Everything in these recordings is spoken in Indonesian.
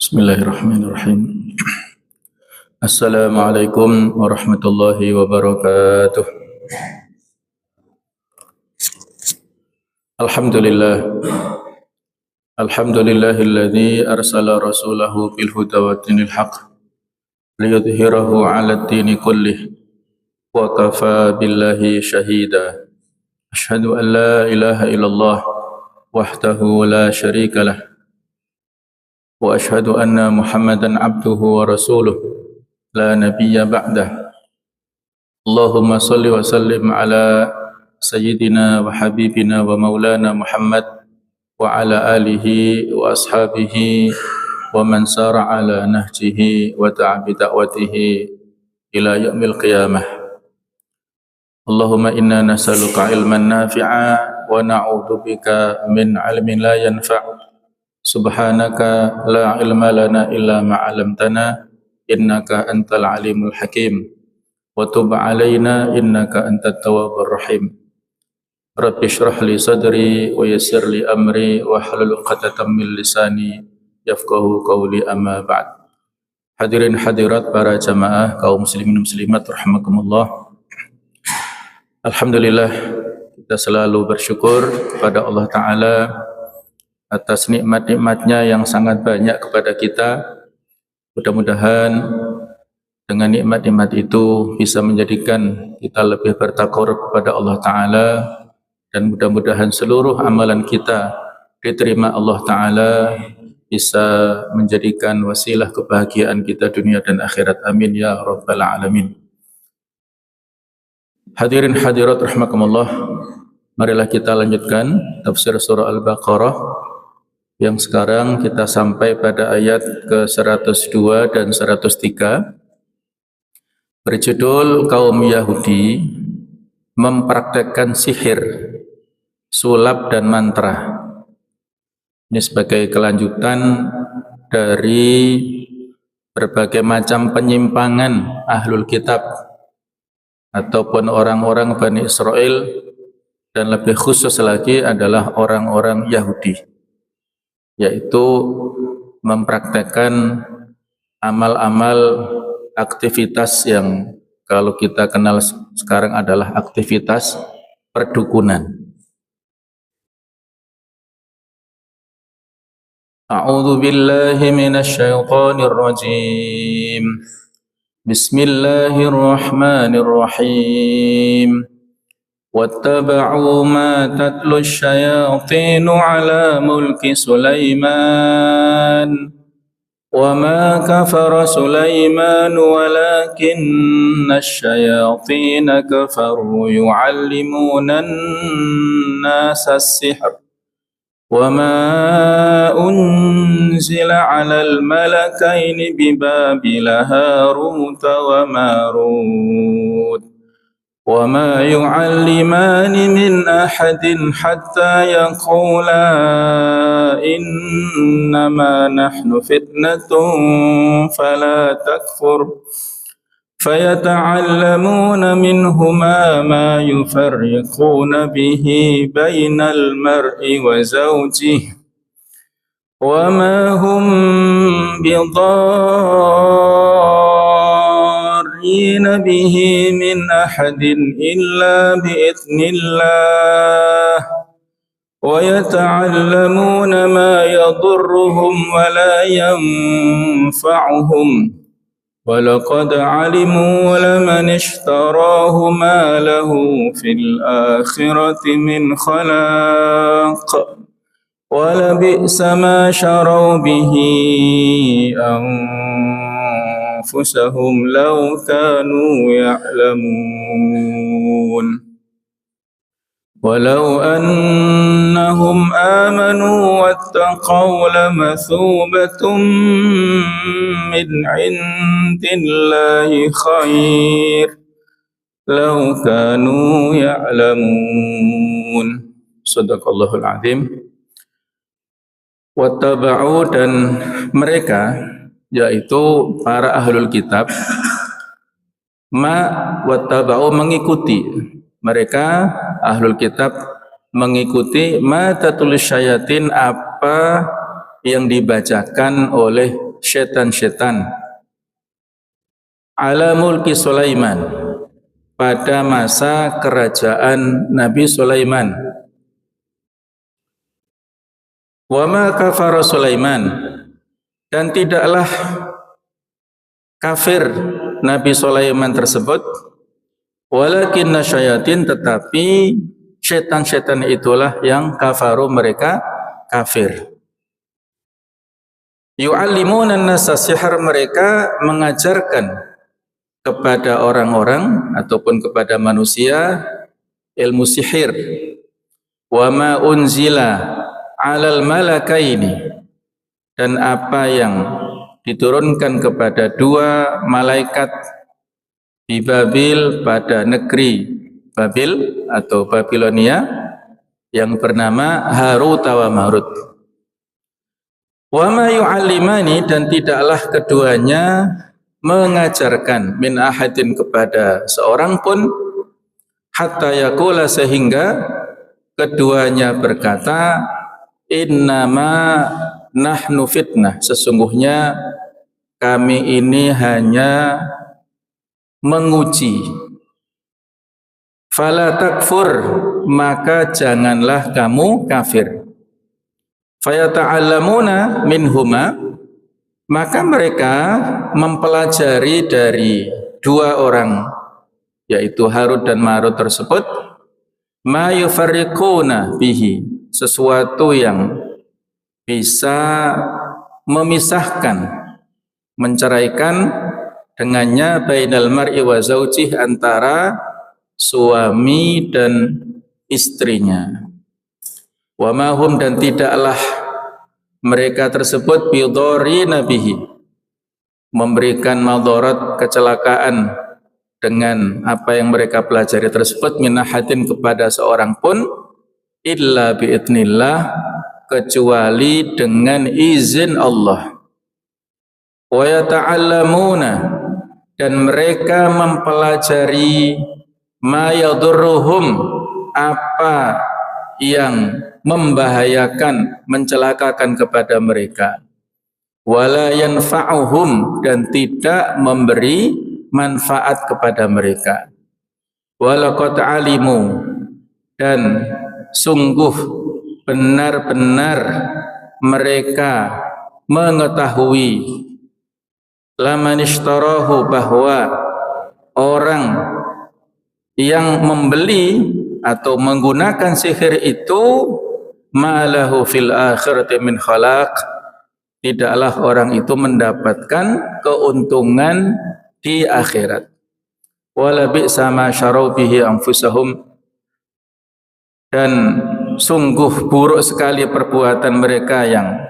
Bismillahirrahmanirrahim. Assalamualaikum warahmatullahi wabarakatuh. Alhamdulillah. Alhamdulillahilladzi arsala rasulahu bil huda wa dinil haqq liyudhhirahu 'alad dini kullih wa kafa billahi shahida. Asyhadu an la ilaha illallah wahdahu la syarika lah wa asyhadu anna Muhammadan abduhu wa rasuluh la nabiyya ba'dah. Allahumma salli wa sallim ala sayyidina wa habibina wa maulana Muhammad wa ala alihi wa ashabihi wa man sara ala nahjihi wa ta'a bi da'watihi ila yaumil qiyamah. Allahumma inna nas'aluka ilman nafi'a wa na'udzu bika min 'ilmin la yanfa'. Subhanaka la ilma lana illa ma 'allamtana innaka antal alimul hakim wa tub 'alaina innaka antat tawwabur rahim. Rabbi shrah li sadri wa yassir li amri wa hlul 'uqdatam min lisani yafqahu qawli, amma ba'd. Hadirin hadirat para jamaah kaum muslimin muslimat rahimakumullah. Alhamdulillah, kita selalu bersyukur kepada Allah Ta'ala atas nikmat-nikmatnya yang sangat banyak kepada kita. Mudah-mudahan dengan nikmat-nikmat itu bisa menjadikan kita lebih bertakwa kepada Allah Ta'ala, dan mudah-mudahan seluruh amalan kita diterima Allah Ta'ala, bisa menjadikan wasilah kebahagiaan kita dunia dan akhirat. Amin ya rabbal alamin. Hadirin hadirat rahimakumullah, marilah kita lanjutkan tafsir surah Al-Baqarah yang sekarang kita sampai pada ayat ke-102 dan 103, berjudul kaum Yahudi mempraktekkan sihir, sulap dan mantra. Ini sebagai kelanjutan dari berbagai macam penyimpangan ahlul kitab ataupun orang-orang Bani Israel, dan lebih khusus lagi adalah orang-orang Yahudi, yaitu mempraktekkan amal-amal aktivitas yang kalau kita kenal sekarang adalah aktivitas perdukunan. A'udzu billahi minasy syaithanir rajim. Bismillahirrahmanirrahim. واتبعوا ما تتلو الشياطين على ملك سليمان وما كفر سليمان ولكن الشياطين كفروا يعلمون الناس السحر وما أنزل على الملكين ببابل هاروت وماروت وما يعلمان من أحد حتى يقولا إنما نحن فتنة فلا تكفر فيتعلمون منهما ما يفرقون به بين المرء وزوجه وما هم به من أحد إلا بإذن الله ويتعلمون ما يضرهم ولا ينفعهم ولقد علموا لمن اشتراه ما له في الآخرة من خلاق ولبئس ما شروا به أنفسهم لو كانوا يعلمون ولو أنهم آمنوا واتقوا لمثوبة من عند الله خير لو كانوا يعلمون. Sadaqallahul Azim. Wattaba'u, dan mereka, yaitu para ahlul kitab, wattaba'u, mengikuti, mereka ahlul kitab mengikuti ma tatulus syayatin, apa yang dibacakan oleh setan-setan ala mulki Sulaiman, pada masa kerajaan Nabi Sulaiman. Wa ma kafara Sulaiman, dan tidaklah kafir Nabi Sulaiman tersebut, walakinna syayatin, tetapi setan-setan itulah yang kafaru, mereka kafir. Yu'allimuna an-nasa sihr, mereka mengajarkan kepada orang-orang ataupun kepada manusia ilmu sihir. Wa ma unzila 'alal malakaini, dan apa yang diturunkan kepada dua malaikat di Babil, pada negeri Babil atau Babilonia, yang bernama Harut wa Marut. Wa ma yu'allimani, dan tidaklah keduanya mengajarkan min ahadin, kepada seorang pun, hatta yaqula, sehingga keduanya berkata, innama nahnu fitnah, sesungguhnya kami ini hanya menguji. Fala takfur, maka janganlah kamu kafir. Fayata'allamuna minhuma, maka mereka mempelajari dari dua orang, yaitu Harut dan Marut tersebut, ma yufarriquna bihi, sesuatu yang bisa memisahkan, menceraikan dengannya, bainal mar'i wa zaujih, antara suami dan istrinya. Wa ma hum, dan tidaklah mereka tersebut bidharina bihi, memberikan madarat, kecelakaan dengan apa yang mereka pelajari tersebut, min ahadin, kepada seorang pun, illa biidznillah, kecuali dengan izin Allah. Wa yata'allamuna, dan mereka mempelajari ma yadurruhum, apa yang membahayakan, mencelakakan kepada mereka. Wala yanfa'uhum, dan tidak memberi manfaat kepada mereka. Walaqad alimu, dan sungguh benar-benar mereka mengetahui, lamanishtarahu, bahwa orang yang membeli atau menggunakan sihir itu, malahu fil akhirati min khalaq, tidaklah orang itu mendapatkan keuntungan di akhirat. Wala bi'sa ma syarau bihi anfusahum, dan sungguh buruk sekali perbuatan mereka yang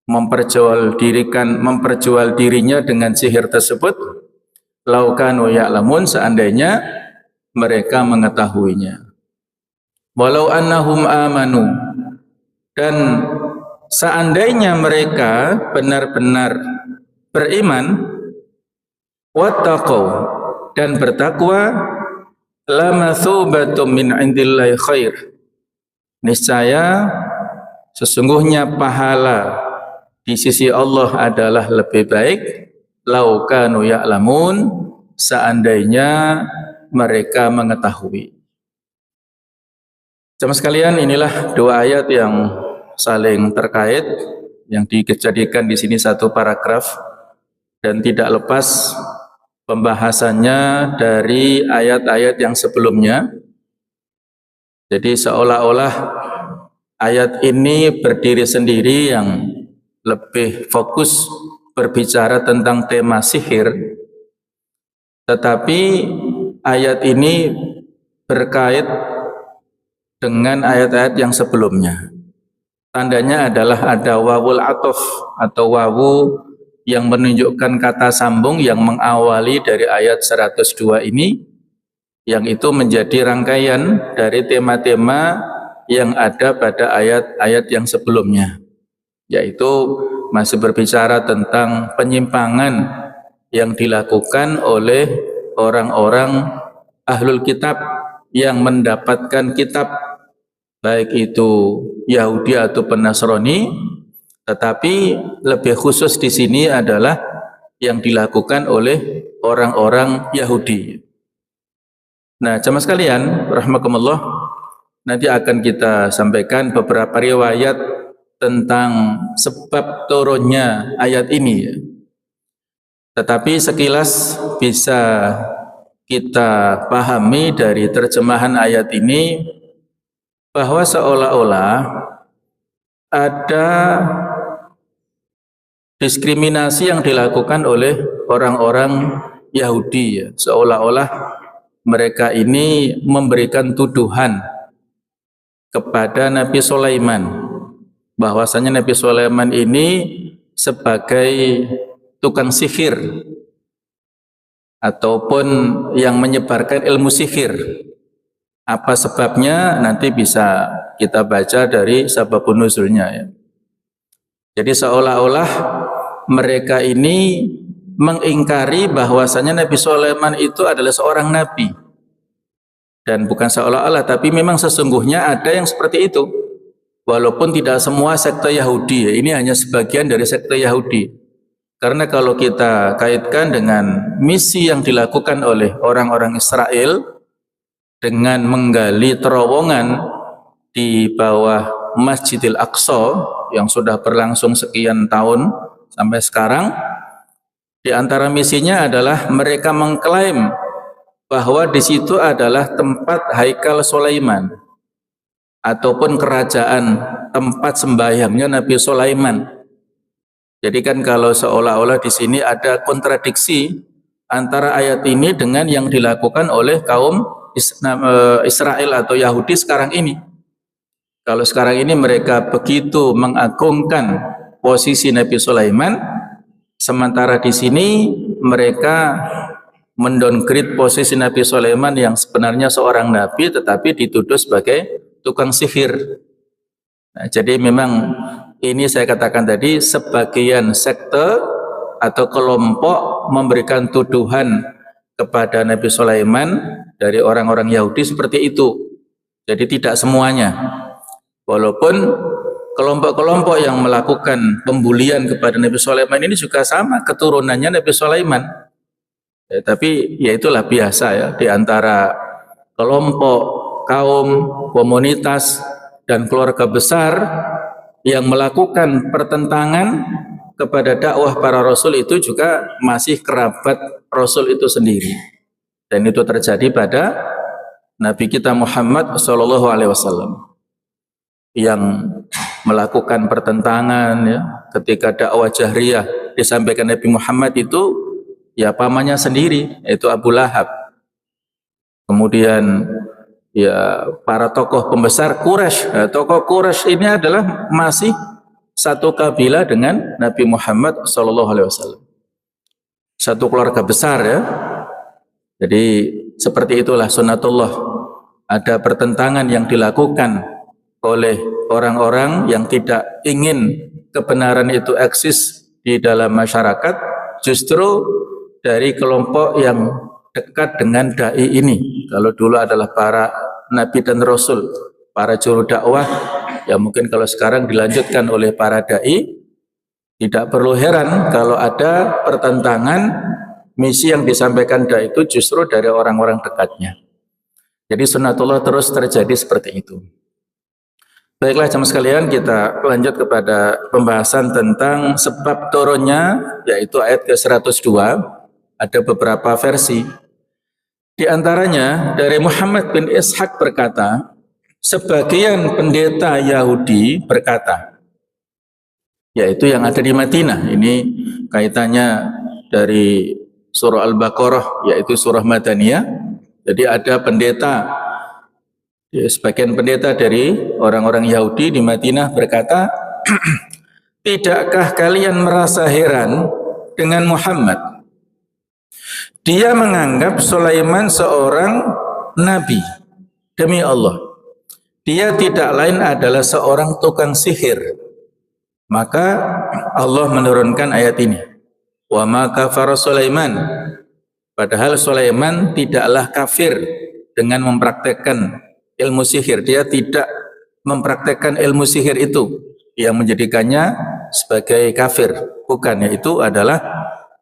memperjual dirinya dengan sihir tersebut. Lau kanu ya'lamun, seandainya mereka mengetahuinya. Walau annahum amanu, dan seandainya mereka benar-benar beriman, wattaqau, dan bertakwa, lamathubatum min indillahi khair, niscaya sesungguhnya pahala di sisi Allah adalah lebih baik. Lau kanu ya'lamun, seandainya mereka mengetahui. Jemaah sekalian, inilah dua ayat yang saling terkait, yang dijadikan di sini satu paragraf, dan tidak lepas pembahasannya dari ayat-ayat yang sebelumnya. Jadi seolah-olah ayat ini berdiri sendiri, yang lebih fokus berbicara tentang tema sihir, tetapi ayat ini berkait dengan ayat-ayat yang sebelumnya. Tandanya adalah ada wawul atof, atau wawu yang menunjukkan kata sambung yang mengawali dari ayat 102 ini, yang itu menjadi rangkaian dari tema-tema yang ada pada ayat-ayat yang sebelumnya, yaitu masih berbicara tentang penyimpangan yang dilakukan oleh orang-orang ahlul kitab yang mendapatkan kitab, baik itu Yahudi atau Nasrani, Tetapi lebih khusus di sini adalah yang dilakukan oleh orang-orang Yahudi. Nah, jamaah sekalian, rahimakumullah, nanti akan kita sampaikan beberapa riwayat tentang sebab turunnya ayat ini. Tetapi sekilas bisa kita pahami dari terjemahan ayat ini bahwa seolah-olah ada diskriminasi yang dilakukan oleh orang-orang Yahudi, ya. Seolah-olah mereka ini memberikan tuduhan kepada Nabi Sulaiman bahwasanya Nabi Sulaiman ini sebagai tukang sihir ataupun yang menyebarkan ilmu sihir. Apa sebabnya nanti bisa kita baca dari sababun nuzulnya, ya. Jadi seolah-olah mereka ini mengingkari bahwasanya Nabi Sulaiman itu adalah seorang nabi. Dan bukan seolah-olah, tapi memang sesungguhnya ada yang seperti itu. Walaupun tidak semua sekte Yahudi, ya. Ini hanya sebagian dari sekte Yahudi. Karena kalau kita kaitkan dengan misi yang dilakukan oleh orang-orang Israel dengan menggali terowongan di bawah Masjidil Aqsa yang sudah berlangsung sekian tahun sampai sekarang, di antara misinya adalah mereka mengklaim bahwa di situ adalah tempat Haikal Sulaiman ataupun kerajaan tempat sembahyangnya Nabi Sulaiman. Jadi kan kalau seolah-olah di sini ada kontradiksi antara ayat ini dengan yang dilakukan oleh kaum Israel atau Yahudi sekarang ini. Kalau sekarang ini mereka begitu mengagungkan posisi Nabi Sulaiman, sementara di sini mereka mendowngrade posisi Nabi Sulaiman yang sebenarnya seorang nabi tetapi dituduh sebagai tukang sihir. Nah, jadi memang ini saya katakan tadi sebagian sekte atau kelompok memberikan tuduhan kepada Nabi Sulaiman dari orang-orang Yahudi seperti itu. Jadi tidak semuanya. Walaupun kelompok-kelompok yang melakukan pembulian kepada Nabi Sulaiman ini juga sama keturunannya Nabi Sulaiman. Ya, tapi ya itulah biasa, ya, di antara kelompok, kaum, komunitas, dan keluarga besar yang melakukan pertentangan kepada dakwah para rasul itu juga masih kerabat rasul itu sendiri. Dan itu terjadi pada Nabi kita Muhammad SAW yang melakukan pertentangan, ya, ketika dakwah jahriyah disampaikan Nabi Muhammad itu ya pamannya sendiri, yaitu Abu Lahab. Kemudian ya para tokoh pembesar Quraisy. Nah, tokoh Quraisy ini adalah masih satu kabilah dengan Nabi Muhammad SAW. Satu keluarga besar, ya. Jadi seperti itulah sunnatullah. Ada pertentangan yang dilakukan oleh orang-orang yang tidak ingin kebenaran itu eksis di dalam masyarakat, justru dari kelompok yang dekat dengan dai ini. Kalau dulu adalah para nabi dan rasul, para juru dakwah, ya mungkin kalau sekarang dilanjutkan oleh para dai, tidak perlu heran kalau ada pertentangan misi yang disampaikan dai itu justru dari orang-orang dekatnya. Jadi sunnatullah terus terjadi seperti itu. Baiklah jemaah sekalian, kita lanjut kepada pembahasan tentang sebab turunnya, yaitu ayat ke-102. Ada beberapa versi. Di antaranya dari Muhammad bin Ishaq berkata, sebagian pendeta Yahudi berkata, yaitu yang ada di Madinah. Ini kaitannya dari surah Al-Baqarah, yaitu surah Madaniyah. Jadi ada pendeta, sebagian pendeta dari orang-orang Yahudi di Madinah berkata, tidakkah kalian merasa heran dengan Muhammad? Dia menganggap Sulaiman seorang nabi. Demi Allah, dia tidak lain adalah seorang tukang sihir. Maka Allah menurunkan ayat ini. Wa ma kafara Sulaiman. Padahal Sulaiman tidaklah kafir dengan mempraktekkan ilmu sihir. Dia tidak mempraktekkan ilmu sihir itu yang menjadikannya sebagai kafir. Bukan, itu adalah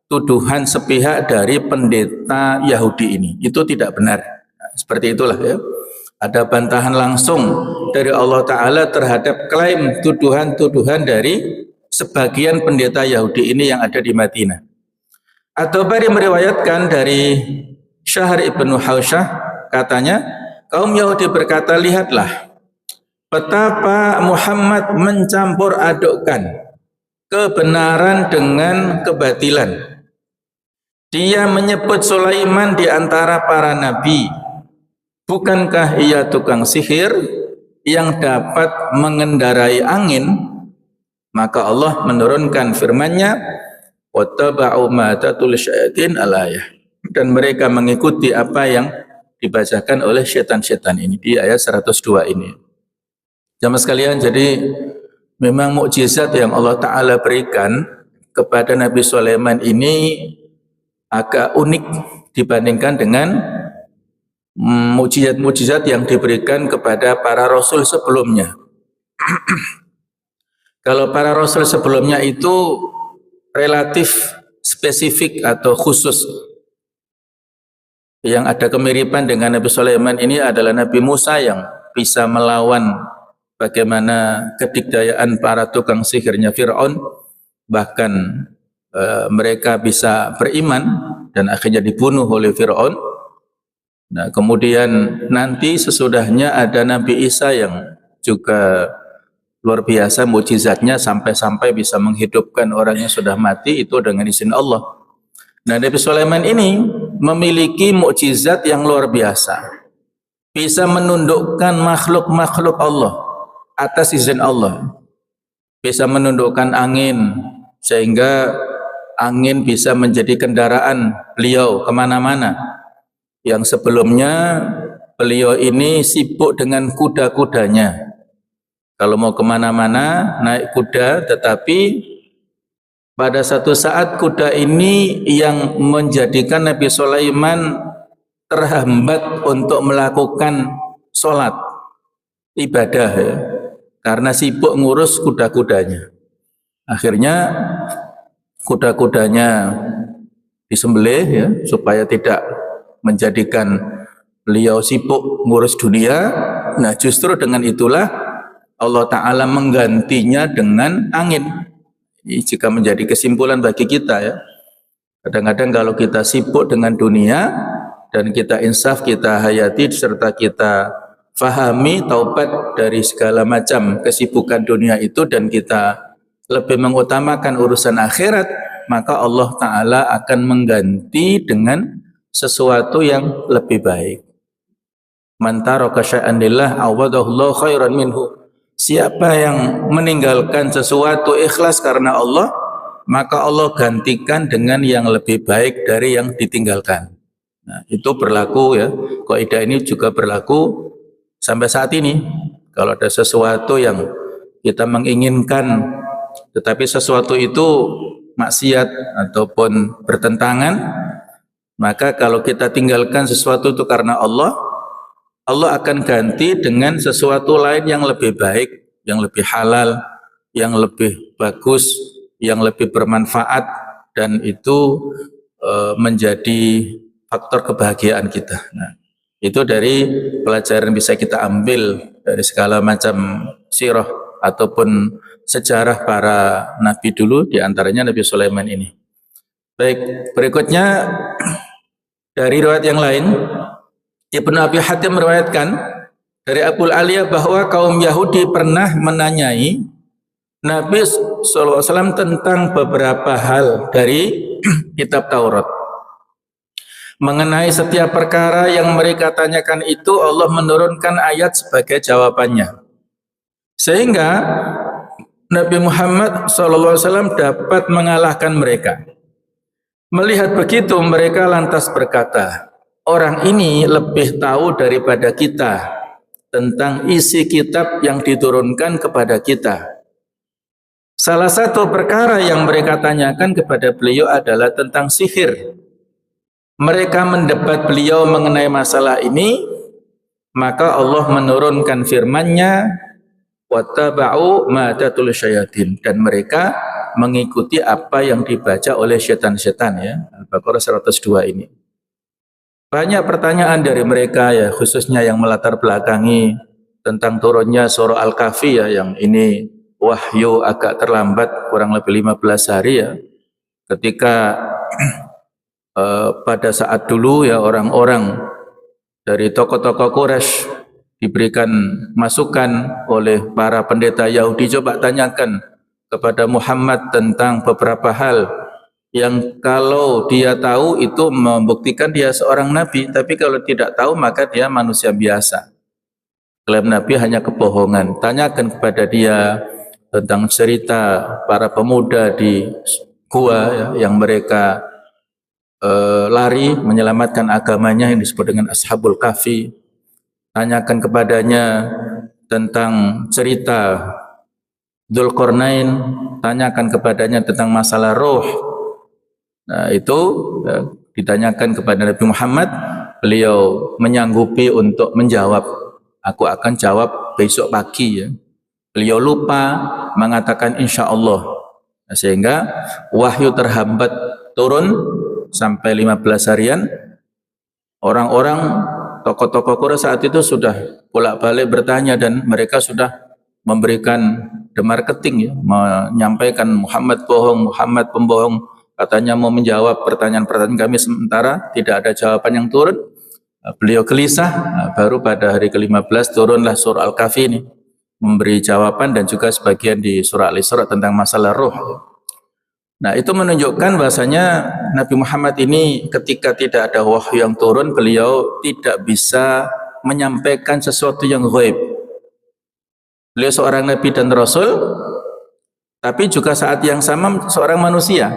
tuduhan sepihak dari pendeta Yahudi ini. Itu tidak benar. Seperti itulah ya. Ada bantahan langsung dari Allah Ta'ala terhadap klaim tuduhan-tuduhan dari sebagian pendeta Yahudi ini yang ada di Madinah. At-Tabari meriwayatkan dari Syahr ibnu Hausyah, katanya, kaum Yahudi berkata, lihatlah betapa Muhammad mencampur adukkan kebenaran dengan kebatilan. Dia menyebut Sulaiman di antara para nabi. Bukankah ia tukang sihir yang dapat mengendarai angin? Maka Allah menurunkan firman-Nya, wattaba'u ma tatul syayatin al-ayah, dan mereka mengikuti apa yang dibacakan oleh setan-setan ini di ayat 102 ini. Jamaah sekalian, jadi memang mukjizat yang Allah Ta'ala berikan kepada Nabi Sulaiman ini agak unik dibandingkan dengan mukjizat-mukjizat yang diberikan kepada para rasul sebelumnya. Kalau para rasul sebelumnya itu relatif spesifik atau khusus. Yang ada kemiripan dengan Nabi Sulaiman ini adalah Nabi Musa yang bisa melawan bagaimana kedikdayaan para tukang sihirnya Fir'aun, bahkan mereka bisa beriman dan akhirnya dibunuh oleh Fir'aun. Nah, kemudian nanti sesudahnya ada Nabi Isa yang juga luar biasa mukjizatnya, sampai-sampai bisa menghidupkan orang yang sudah mati itu dengan izin Allah. Nah, Nabi Sulaiman ini memiliki mukjizat yang luar biasa, bisa menundukkan makhluk-makhluk Allah atas izin Allah, bisa menundukkan angin sehingga angin bisa menjadi kendaraan beliau kemana-mana. Yang sebelumnya beliau ini sibuk dengan kuda-kudanya. Kalau mau kemana-mana naik kuda, tetapi pada satu saat kuda ini yang menjadikan Nabi Sulaiman terhambat untuk melakukan sholat ibadah ya, karena sibuk ngurus kuda-kudanya. Akhirnya kuda-kudanya disembelih ya, supaya tidak menjadikan beliau sibuk ngurus dunia. Nah, justru dengan itulah Allah Ta'ala menggantinya dengan angin. Ini jika menjadi kesimpulan bagi kita ya. Kadang-kadang kalau kita sibuk dengan dunia dan kita insaf, kita hayati serta kita fahami taubat dari segala macam kesibukan dunia itu, dan kita lebih mengutamakan urusan akhirat, maka Allah Ta'ala akan mengganti dengan sesuatu yang lebih baik. Man taraka syai'an lillah awadahullahu khairan minhu. Siapa yang meninggalkan sesuatu ikhlas karena Allah, maka Allah gantikan dengan yang lebih baik dari yang ditinggalkan. Nah, itu berlaku ya. Kaidah ini juga berlaku sampai saat ini. Kalau ada sesuatu yang kita menginginkan, tetapi sesuatu itu maksiat ataupun bertentangan, maka kalau kita tinggalkan sesuatu itu karena Allah, Allah akan ganti dengan sesuatu lain yang lebih baik, yang lebih halal, yang lebih bagus, yang lebih bermanfaat, dan itu menjadi faktor kebahagiaan kita. Nah, itu dari pelajaran bisa kita ambil dari segala macam sirah ataupun sejarah para nabi dulu, diantaranya Nabi Sulaiman ini. Baik, berikutnya dari riwayat yang lain, Ibnu Abi Hatim meriwayatkan dari Abul Aliyah bahwa kaum Yahudi pernah menanyai Nabi SAW tentang beberapa hal dari kitab Taurat. Mengenai setiap perkara yang mereka tanyakan itu, Allah menurunkan ayat sebagai jawabannya. Sehingga Nabi Muhammad SAW dapat mengalahkan mereka. Melihat begitu, mereka lantas berkata, orang ini lebih tahu daripada kita tentang isi kitab yang diturunkan kepada kita. Salah satu perkara yang mereka tanyakan kepada beliau adalah tentang sihir. Mereka mendebat beliau mengenai masalah ini, maka Allah menurunkan firman-Nya, wattaba'u ma tatul syayatin, dan mereka mengikuti apa yang dibaca oleh setan-setan ya. Al-Baqarah 102 ini. Banyak pertanyaan dari mereka ya, khususnya yang melatar belakangi tentang turunnya surah Al-Kahfi ya, yang ini wahyu agak terlambat, kurang lebih 15 hari ya. Ketika pada saat dulu ya orang-orang dari tokoh-tokoh Quraisy diberikan masukan oleh para pendeta Yahudi, coba tanyakan kepada Muhammad tentang beberapa hal yang kalau dia tahu itu membuktikan dia seorang nabi, tapi kalau tidak tahu maka dia manusia biasa. Klaim nabi hanya kebohongan. Tanyakan kepada dia tentang cerita para pemuda di gua ya, yang mereka lari menyelamatkan agamanya, yang disebut dengan Ashabul Kahfi. Tanyakan kepadanya tentang cerita Dzulqarnain, tanyakan kepadanya tentang masalah roh. Nah, itu ditanyakan kepada Nabi Muhammad, beliau menyanggupi untuk menjawab. Aku akan jawab besok pagi ya. Beliau lupa mengatakan insya Allah. Nah, sehingga wahyu terhambat turun sampai 15 harian. Orang-orang tokoh-tokoh Quraisy saat itu sudah bolak-balik bertanya, dan mereka sudah memberikan demar-keting ya, menyampaikan Muhammad bohong, Muhammad pembohong. Katanya mau menjawab pertanyaan-pertanyaan kami, sementara tidak ada jawaban yang turun. Beliau gelisah. Baru pada hari ke-15 turunlah surah Al-Kahfi ini, memberi jawaban, dan juga sebagian di surah Al-Isra tentang masalah ruh. Nah, itu menunjukkan bahasanya Nabi Muhammad ini ketika tidak ada wahyu yang turun, beliau tidak bisa menyampaikan sesuatu yang ghaib. Beliau seorang Nabi dan Rasul, tapi juga saat yang sama seorang manusia.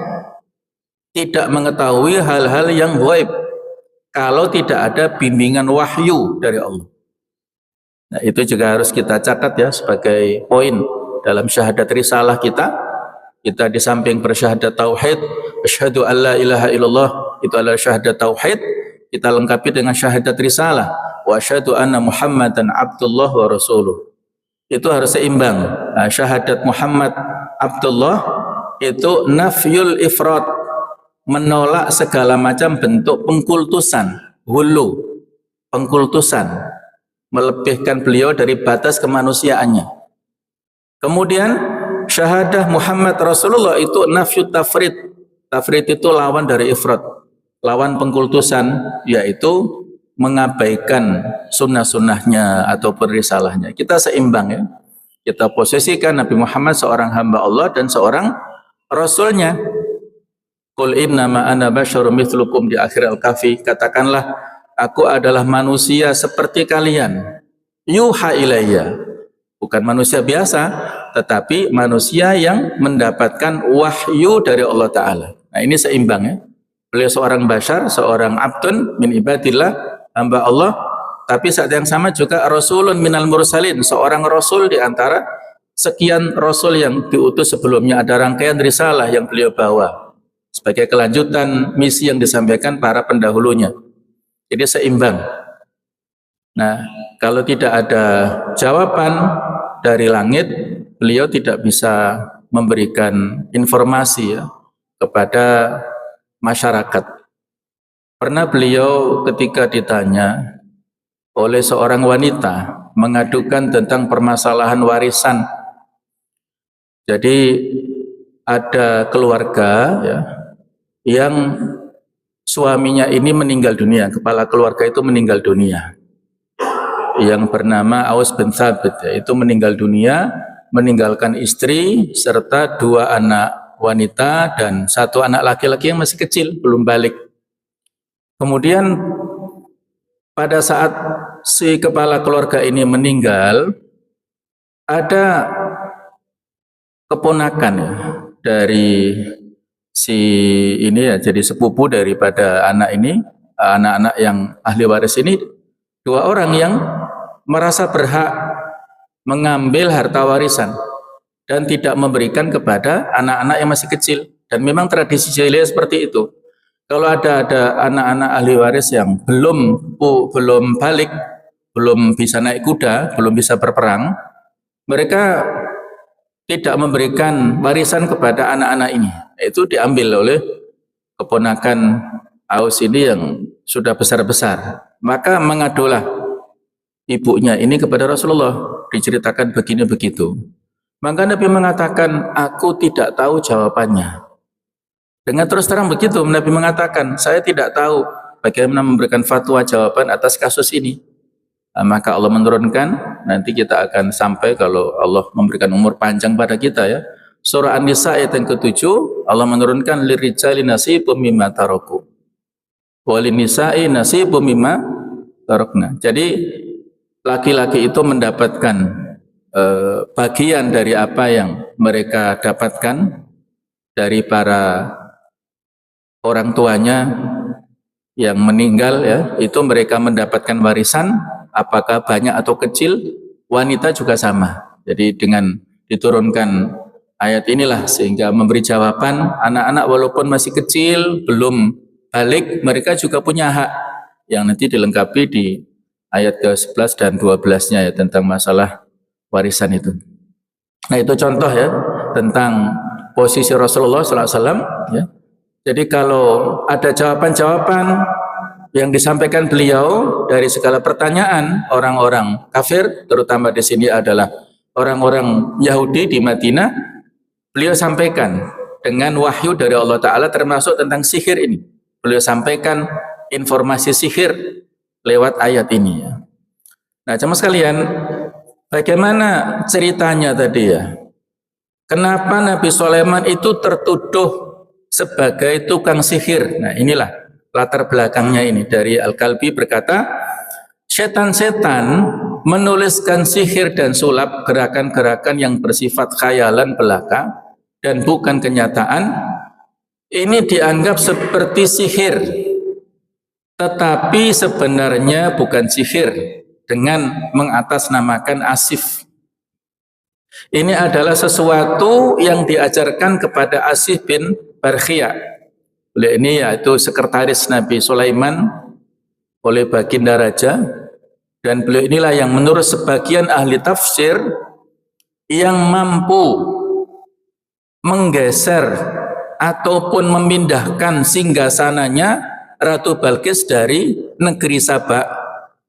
Tidak mengetahui hal-hal yang ghaib kalau tidak ada bimbingan wahyu dari Allah. Nah, itu juga harus kita catat ya sebagai poin dalam syahadat risalah kita. Kita di samping bersyahadat tauhid, asyhadu alla ilaha illallah, itu adalah syahadat tauhid, kita lengkapi dengan syahadat risalah, wa asyhadu anna Muhammadan abdullah wa rasuluh. Itu harus seimbang. Nah, syahadat Muhammad Abdullah itu nafyul ifrat, menolak segala macam bentuk pengkultusan, hulu, pengkultusan, melebihkan beliau dari batas kemanusiaannya. Kemudian syahadah Muhammad Rasulullah itu nafyut tafrid. Tafrid itu lawan dari ifrat, lawan pengkultusan, yaitu mengabaikan sunnah-sunnahnya atau risalahnya. Kita seimbang ya. Kita posisikan Nabi Muhammad seorang hamba Allah dan seorang Rasulnya. Qul innama ana basyarum mithlukum di akhir Al-Kahfi, katakanlah aku adalah manusia seperti kalian. Yuha ilayya, bukan manusia biasa, tetapi manusia yang mendapatkan wahyu dari Allah Ta'ala. Nah, ini seimbang ya. Beliau seorang bashar, seorang abdun min ibadillah, hamba Allah, tapi saat yang sama juga rasulun minal mursalin, seorang rasul di antara sekian rasul yang diutus sebelumnya. Ada rangkaian risalah yang beliau bawa sebagai kelanjutan misi yang disampaikan para pendahulunya. Jadi seimbang. Nah, kalau tidak ada jawaban dari langit, beliau tidak bisa memberikan informasi ya kepada masyarakat. Pernah beliau ketika ditanya oleh seorang wanita mengadukan tentang permasalahan warisan. Jadi ada keluarga ya, yang suaminya ini meninggal dunia, kepala keluarga itu meninggal dunia, yang bernama Aus bin Thabit ya, itu meninggal dunia, meninggalkan istri serta 2 anak wanita dan 1 anak laki-laki yang masih kecil, belum balik. Kemudian pada saat si kepala keluarga ini meninggal, ada keponakan ya, dari si ini ya, jadi sepupu daripada anak ini, anak-anak yang ahli waris ini, 2 orang yang merasa berhak mengambil harta warisan dan tidak memberikan kepada anak-anak yang masih kecil. Dan memang tradisi jahiliyah seperti itu. Kalau ada anak-anak ahli waris yang belum balik, belum bisa naik kuda, belum bisa berperang, mereka tidak memberikan warisan kepada anak-anak ini. Itu diambil oleh keponakan Aus ini yang sudah besar-besar. Maka mengadulah ibunya ini kepada Rasulullah, diceritakan begini begitu. Maka Nabi mengatakan, aku tidak tahu jawabannya. Dengan terus terang begitu, Nabi mengatakan, saya tidak tahu bagaimana memberikan fatwa jawaban atas kasus ini. Nah, maka Allah menurunkan, nanti kita akan sampai kalau Allah memberikan umur panjang pada kita ya. Surah An-Nisa ayat yang ke-7, Allah menurunkan lirijali nasibum mimma taraku. Walin nisa'i nasibum mimma tarakna. Jadi laki-laki itu mendapatkan bagian dari apa yang mereka dapatkan dari para orang tuanya yang meninggal ya, itu mereka mendapatkan warisan apakah banyak atau kecil. Wanita juga sama. Jadi dengan diturunkan ayat inilah sehingga memberi jawaban anak-anak walaupun masih kecil, belum balik, mereka juga punya hak yang nanti dilengkapi di ayat ke-11 dan 12-nya ya, tentang masalah warisan itu. Nah, itu contoh ya tentang posisi Rasulullah SAW ya. Jadi kalau ada jawaban-jawaban yang disampaikan beliau dari segala pertanyaan orang-orang kafir, terutama di sini adalah orang-orang Yahudi di Madinah, beliau sampaikan dengan wahyu dari Allah Ta'ala termasuk tentang sihir ini. Beliau sampaikan informasi sihir lewat ayat ini ya. Nah, jemaah sekalian, bagaimana ceritanya tadi ya? Kenapa Nabi Sulaiman itu tertuduh sebagai tukang sihir? Nah, inilah latar belakangnya ini. Dari Al-Kalbi berkata, setan-setan menuliskan sihir dan sulap, gerakan-gerakan yang bersifat khayalan belaka dan bukan kenyataan, ini dianggap seperti sihir, tetapi sebenarnya bukan sihir, dengan mengatasnamakan asif. Ini adalah sesuatu yang diajarkan kepada Asif bin Barkhia. Beliau ini yaitu sekretaris Nabi Sulaiman oleh Baginda Raja, dan beliau inilah yang menurut sebagian ahli tafsir yang mampu menggeser ataupun memindahkan singgasananya Ratu Balkis dari negeri Sabak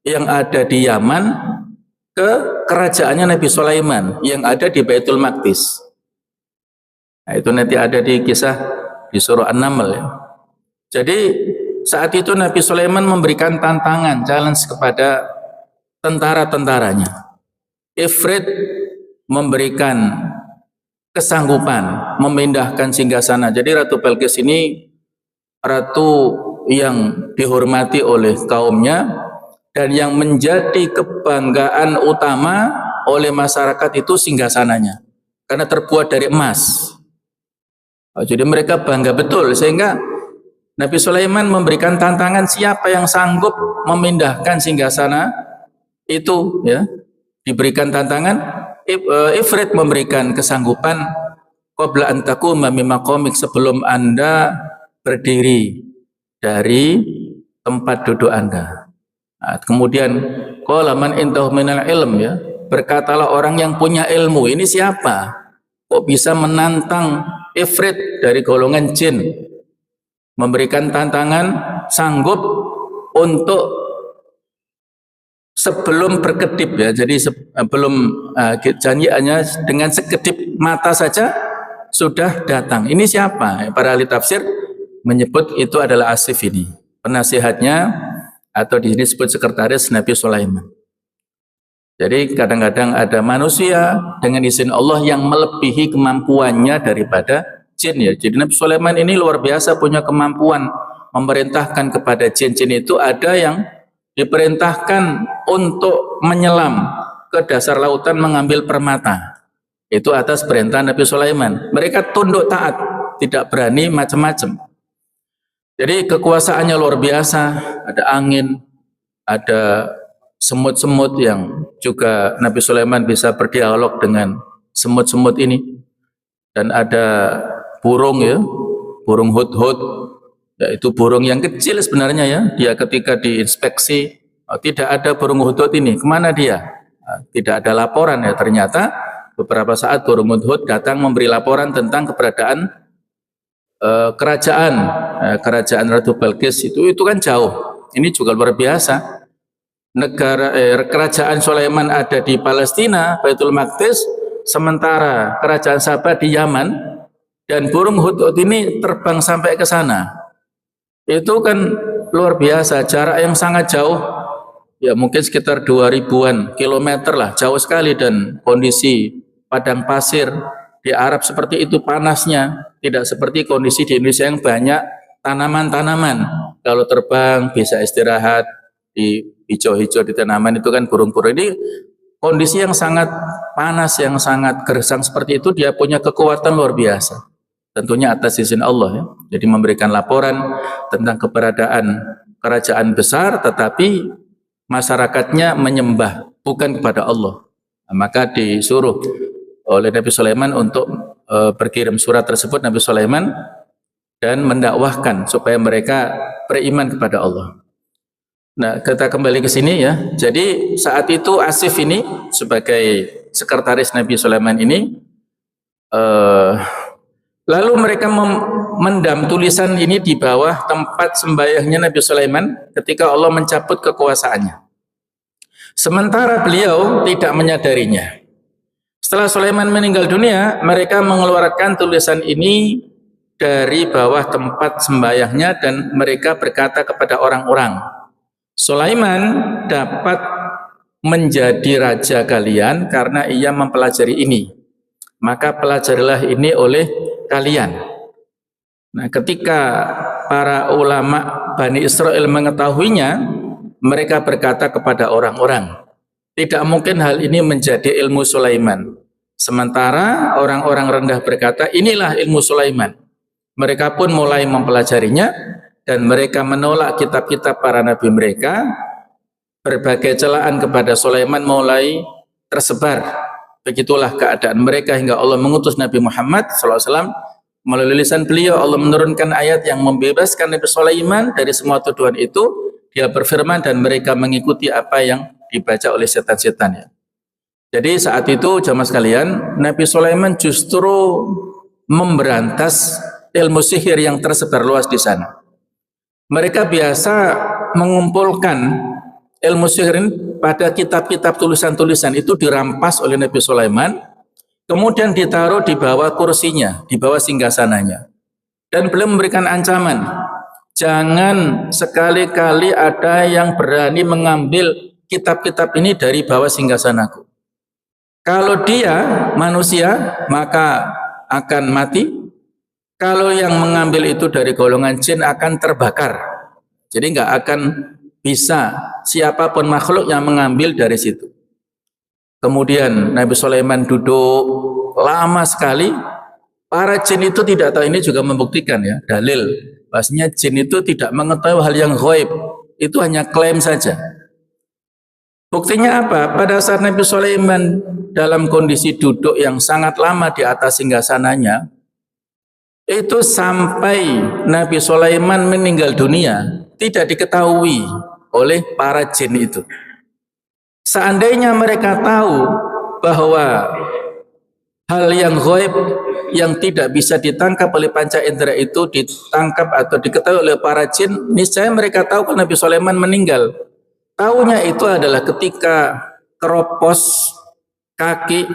yang ada di Yaman ke kerajaannya Nabi Sulaiman yang ada di Baitul Maqdis. Nah, itu nanti ada di kisah di surah An-Naml ya. Jadi saat itu Nabi Sulaiman memberikan tantangan, challenge kepada tentara-tentaranya. Ifrit memberikan kesanggupan memindahkan singgasana. Jadi Ratu Balkis ini ratu yang dihormati oleh kaumnya dan yang menjadi kebanggaan utama oleh masyarakat itu singgasananya, karena terbuat dari emas. Jadi mereka bangga betul, sehingga Nabi Sulaiman memberikan tantangan siapa yang sanggup memindahkan singgasana itu ya, diberikan tantangan. Ifrit memberikan kesanggupan, qabla an taquma min maqamik, sebelum Anda berdiri dari tempat duduk Anda. Nah, kemudian qala man indahu minal ilm ya, berkatalah orang yang punya ilmu. Ini siapa? Kok bisa menantang Ifrit dari golongan jin? Memberikan tantangan, sanggup untuk sebelum berkedip ya. Jadi sebelum janjiannya dengan sekedip mata saja sudah datang. Ini siapa? Para ahli tafsir menyebut itu adalah Asif ini, penasihatnya atau disebut sekretaris Nabi Sulaiman. Jadi kadang-kadang ada manusia dengan izin Allah yang melebihi kemampuannya daripada jin ya. Jadi Nabi Sulaiman ini luar biasa punya kemampuan memerintahkan kepada jin-jin itu. Ada yang diperintahkan untuk menyelam ke dasar lautan mengambil permata. Itu atas perintah Nabi Sulaiman. Mereka tunduk taat, tidak berani macam-macam. Jadi kekuasaannya luar biasa, ada angin, ada semut-semut yang juga Nabi Sulaiman bisa berdialog dengan semut-semut ini. Dan ada burung ya, burung hudhud, yaitu burung yang kecil sebenarnya ya. Dia ketika diinspeksi, tidak ada burung hudhud ini, kemana dia? Tidak ada laporan ya, ternyata beberapa saat burung hudhud datang memberi laporan tentang keberadaan kerajaan Ratu Balqis itu kan jauh. Ini juga luar biasa. Kerajaan Sulaiman ada di Palestina, Baitul Maqdis, sementara kerajaan Sabah di Yaman, dan burung hudhud ini terbang sampai ke sana. Itu kan luar biasa, jarak yang sangat jauh. Ya mungkin sekitar 2000-an kilometer lah, jauh sekali, dan kondisi padang pasir di Arab seperti itu panasnya, tidak seperti kondisi di Indonesia yang banyak tanaman-tanaman. Kalau terbang bisa istirahat di hijau-hijau di tanaman, itu kan burung-burung ini kondisi yang sangat panas, yang sangat gersang seperti itu, dia punya kekuatan luar biasa. Tentunya atas izin Allah ya. Jadi memberikan laporan tentang keberadaan kerajaan besar, tetapi masyarakatnya menyembah bukan kepada Allah. Nah, maka disuruh oleh Nabi Sulaiman untuk berkirim surat tersebut, Nabi Sulaiman, dan mendakwahkan supaya mereka beriman kepada Allah. Nah, kita kembali ke sini ya. Jadi saat itu Asif ini sebagai sekretaris Nabi Sulaiman ini, lalu mereka mendam tulisan ini di bawah tempat sembahyangnya Nabi Sulaiman ketika Allah mencabut kekuasaannya. Sementara beliau tidak menyadarinya. Setelah Sulaiman meninggal dunia, mereka mengeluarkan tulisan ini dari bawah tempat sembahyangnya dan mereka berkata kepada orang-orang, Sulaiman dapat menjadi raja kalian karena ia mempelajari ini. Maka pelajarilah ini oleh kalian. Nah, ketika para ulama Bani Israel mengetahuinya, mereka berkata kepada orang-orang, tidak mungkin hal ini menjadi ilmu Sulaiman. Sementara orang-orang rendah berkata, inilah ilmu Sulaiman. Mereka pun mulai mempelajarinya dan mereka menolak kitab-kitab para nabi mereka. Berbagai celaan kepada Sulaiman mulai tersebar. Begitulah keadaan mereka hingga Allah mengutus Nabi Muhammad SAW. Melalui lisan beliau Allah menurunkan ayat yang membebaskan Nabi Sulaiman dari semua tuduhan itu. Dia berfirman dan mereka mengikuti apa yang dibaca oleh setan-setan ya. Jadi saat itu jamaah sekalian, Nabi Sulaiman justru memberantas ilmu sihir yang tersebar luas di sana. Mereka biasa mengumpulkan ilmu sihir ini pada kitab-kitab tulisan-tulisan, itu dirampas oleh Nabi Sulaiman, kemudian ditaruh di bawah kursinya, di bawah singgasananya. Dan beliau memberikan ancaman, jangan sekali-kali ada yang berani mengambil kitab-kitab ini dari bawah singgasanaku. Kalau dia manusia maka akan mati. Kalau yang mengambil itu dari golongan jin akan terbakar. Jadi nggak akan bisa siapapun makhluk yang mengambil dari situ. Kemudian Nabi Sulaiman duduk lama sekali. Para jin itu tidak tahu, ini juga membuktikan ya, dalil bahwasanya jin itu tidak mengetahui hal yang ghaib. Itu hanya klaim saja. Buktinya apa? Pada saat Nabi Sulaiman dalam kondisi duduk yang sangat lama di atas singgasananya, itu sampai Nabi Sulaiman meninggal dunia, tidak diketahui oleh para jin itu. Seandainya mereka tahu bahwa hal yang ghaib yang tidak bisa ditangkap oleh panca indera itu ditangkap atau diketahui oleh para jin, niscaya mereka tahu kalau Nabi Sulaiman meninggal. Tahunya itu adalah ketika keropos kaki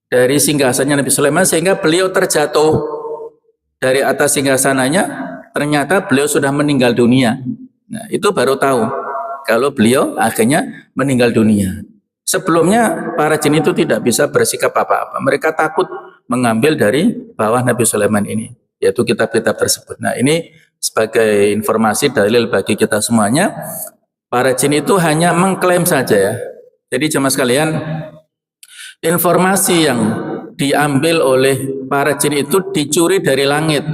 dari singgasananya Nabi Sulaiman sehingga beliau terjatuh dari atas singgasananya, ternyata beliau sudah meninggal dunia. Nah, itu baru tahu kalau beliau akhirnya meninggal dunia. Sebelumnya para jin itu tidak bisa bersikap apa-apa. Mereka takut mengambil dari bawah Nabi Sulaiman ini, yaitu kitab-kitab tersebut. Nah, ini sebagai informasi dalil bagi kita semuanya. Para jin itu hanya mengklaim saja ya. Jadi jemaah sekalian, informasi yang diambil oleh para jin itu dicuri dari langit.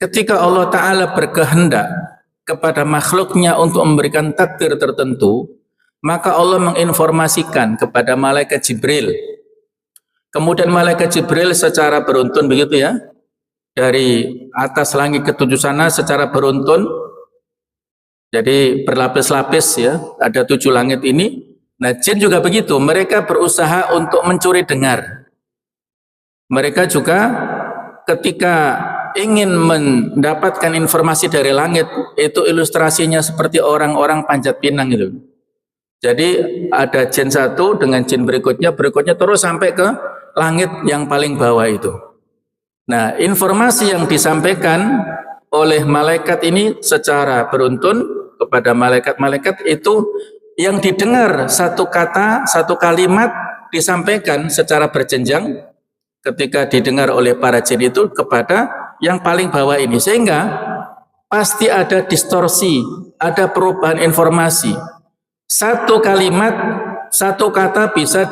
Ketika Allah Ta'ala berkehendak kepada makhluknya untuk memberikan takdir tertentu, maka Allah menginformasikan kepada malaikat Jibril. Kemudian malaikat Jibril secara beruntun begitu ya, dari atas langit ketujuh sana secara beruntun. Jadi berlapis-lapis ya, ada 7 langit ini. Nah, jin juga begitu, mereka berusaha untuk mencuri dengar. Mereka juga ketika ingin mendapatkan informasi dari langit, itu ilustrasinya seperti orang-orang panjat pinang itu. Jadi ada jin satu dengan jin berikutnya terus sampai ke langit yang paling bawah itu. Nah, informasi yang disampaikan oleh malaikat ini secara beruntun kepada malaikat-malaikat itu yang didengar satu kata, satu kalimat disampaikan secara berjenjang ketika didengar oleh para jin itu kepada yang paling bawah ini, sehingga pasti ada distorsi, ada perubahan informasi. Satu kalimat, satu kata bisa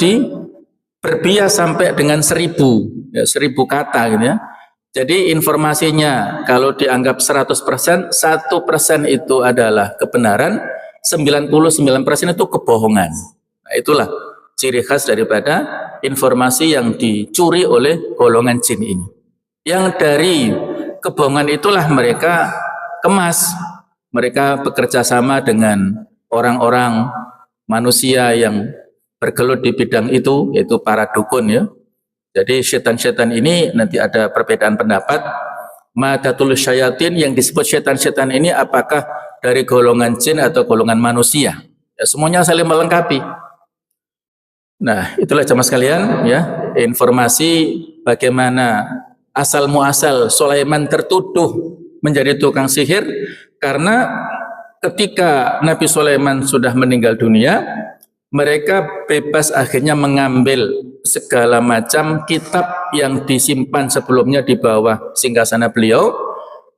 berbias sampai dengan 1000 kata gitu ya. Jadi informasinya kalau dianggap 100%, 1% itu adalah kebenaran, 99% itu kebohongan. Nah, itulah ciri khas daripada informasi yang dicuri oleh golongan jin ini. Yang dari kebohongan itulah mereka kemas. Mereka bekerja sama dengan orang-orang manusia yang bergelut di bidang itu, yaitu para dukun ya. Jadi setan-setan ini nanti ada perbedaan pendapat. Madatul syayatin, yang disebut setan-setan ini apakah dari golongan jin atau golongan manusia? Ya, semuanya saling melengkapi. Nah, itulah jamaah sekalian ya, informasi bagaimana asal muasal Sulaiman tertuduh menjadi tukang sihir, karena ketika Nabi Sulaiman sudah meninggal dunia, mereka bebas akhirnya mengambil segala macam kitab yang disimpan sebelumnya di bawah singgasana beliau,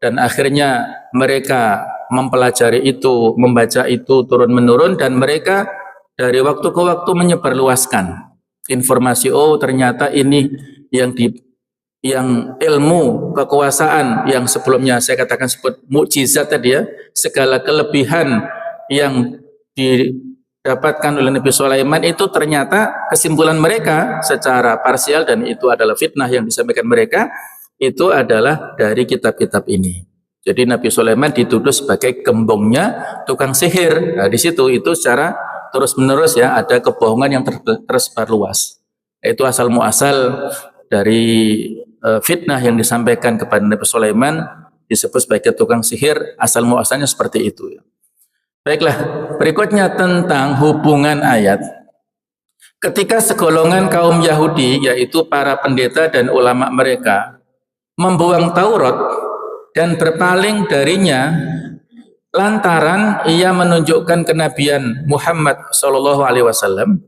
dan akhirnya mereka mempelajari itu, membaca itu turun-menurun, dan mereka dari waktu ke waktu menyebarluaskan informasi. Oh, ternyata ini yang ilmu kekuasaan yang sebelumnya saya katakan sebut mukjizat tadi ya, segala kelebihan yang didapatkan oleh Nabi Sulaiman itu ternyata kesimpulan mereka secara parsial, dan itu adalah fitnah yang disampaikan mereka, itu adalah dari kitab-kitab ini. Jadi Nabi Sulaiman dituduh sebagai gembongnya tukang sihir. Nah, di situ itu secara terus-menerus ya ada kebohongan yang tersebar luas. Itu asal muasal dari fitnah yang disampaikan kepada Nabi Sulaiman, disebut sebagai tukang sihir, asal muasalnya seperti itu. Baiklah, berikutnya tentang hubungan ayat. Ketika segolongan kaum Yahudi, yaitu para pendeta dan ulama mereka, membuang Taurat dan berpaling darinya lantaran ia menunjukkan kenabian Muhammad SAW,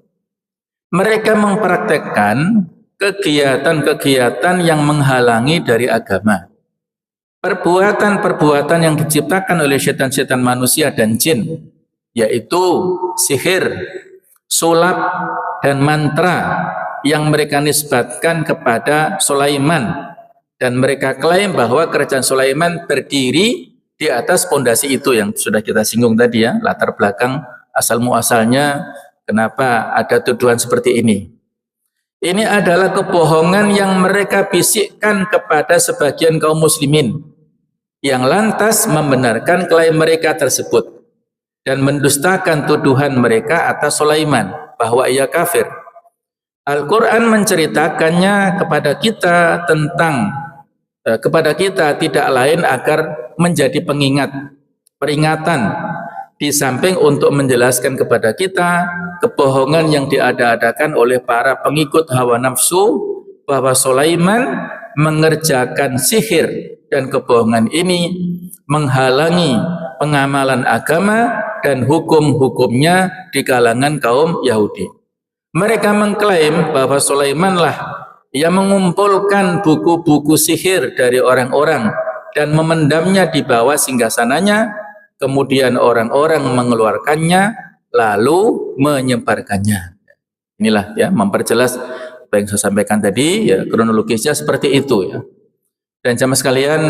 mereka mempraktekkan kegiatan-kegiatan yang menghalangi dari agama. Perbuatan-perbuatan yang diciptakan oleh setan-setan manusia dan jin, yaitu sihir, sulap, dan mantra yang mereka nisbatkan kepada Sulaiman. Dan mereka klaim bahwa kerajaan Sulaiman berdiri di atas pondasi itu yang sudah kita singgung tadi ya, latar belakang asal muasalnya kenapa ada tuduhan seperti ini. Ini adalah kebohongan yang mereka bisikkan kepada sebagian kaum muslimin yang lantas membenarkan klaim mereka tersebut dan mendustakan tuduhan mereka atas Sulaiman bahwa ia kafir. Al-Quran menceritakannya kepada kita tidak lain agar menjadi peringatan, di samping untuk menjelaskan kepada kita kebohongan yang diada-adakan oleh para pengikut hawa nafsu bahwa Sulaiman mengerjakan sihir, dan kebohongan ini menghalangi pengamalan agama dan hukum-hukumnya di kalangan kaum Yahudi. Mereka mengklaim bahwa Sulaimanlah yang mengumpulkan buku-buku sihir dari orang-orang dan memendamnya di bawah singgasananya, kemudian orang-orang mengeluarkannya lalu menyebarkannya. Inilah ya, memperjelas apa yang saya sampaikan tadi ya, kronologisnya seperti itu ya. Dan jamaah sekalian